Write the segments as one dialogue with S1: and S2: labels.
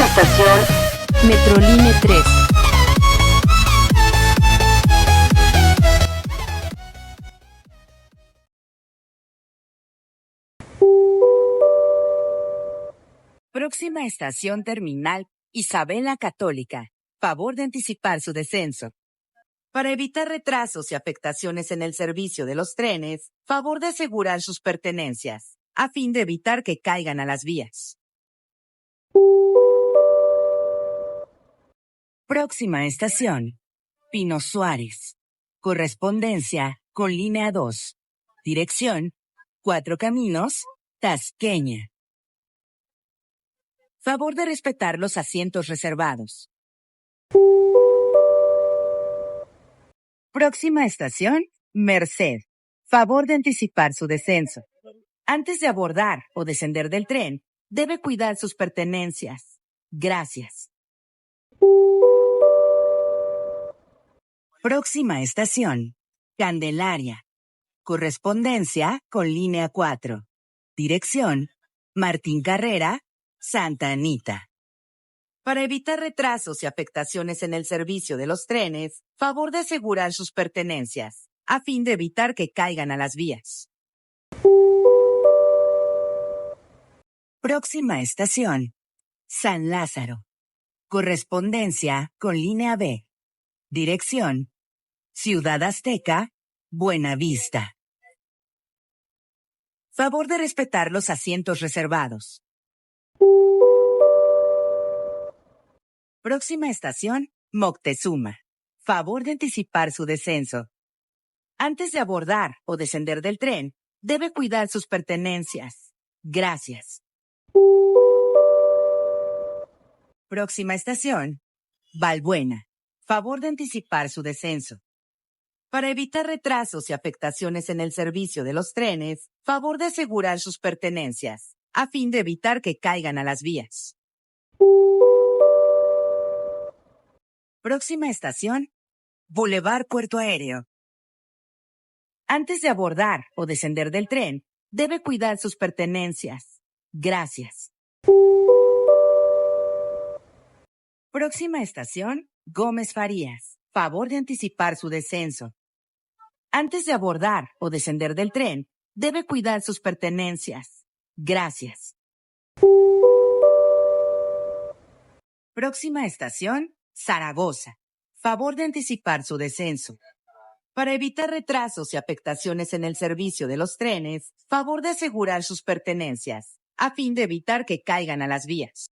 S1: estación
S2: Metroline 3. Próxima estación terminal Isabela Católica. Favor de anticipar su descenso. Para evitar retrasos y afectaciones en el servicio de los trenes, favor de asegurar sus pertenencias, a fin de evitar que caigan a las vías. Próxima estación, Pino Suárez. Correspondencia con línea 2. Dirección, Cuatro Caminos, Tasqueña. Favor de respetar los asientos reservados. Próxima estación, Merced. Favor de anticipar su descenso. Antes de abordar o descender del tren, debe cuidar sus pertenencias. Gracias. Próxima estación, Candelaria. Correspondencia con línea 4. Dirección, Martín Carrera, Santa Anita. Para evitar retrasos y afectaciones en el servicio de los trenes, favor de asegurar sus pertenencias, a fin de evitar que caigan a las vías. Próxima estación, San Lázaro. Correspondencia con línea B. Dirección, Ciudad Azteca, Buenavista. Favor de respetar los asientos reservados. Próxima estación, Moctezuma. Favor de anticipar su descenso. Antes de abordar o descender del tren, debe cuidar sus pertenencias. Gracias. Próxima estación, Valbuena. Favor de anticipar su descenso. Para evitar retrasos y afectaciones en el servicio de los trenes, favor de asegurar sus pertenencias, a fin de evitar que caigan a las vías. Próxima estación, Boulevard Puerto Aéreo. Antes de abordar o descender del tren, debe cuidar sus pertenencias. Gracias. Próxima estación, Gómez Farías. Favor de anticipar su descenso. Antes de abordar o descender del tren, debe cuidar sus pertenencias. Gracias. Próxima estación, Zaragoza. Favor de anticipar su descenso. Para evitar retrasos y afectaciones en el servicio de los trenes, favor de asegurar sus pertenencias, a fin de evitar que caigan a las vías.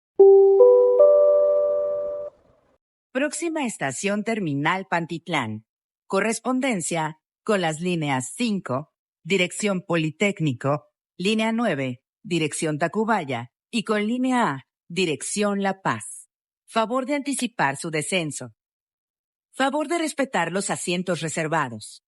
S2: Próxima estación terminal Pantitlán. Correspondencia con las líneas 5, dirección Politécnico, línea 9, dirección Tacubaya, y con línea A, dirección La Paz. Favor de anticipar su descenso. Favor de respetar los asientos reservados.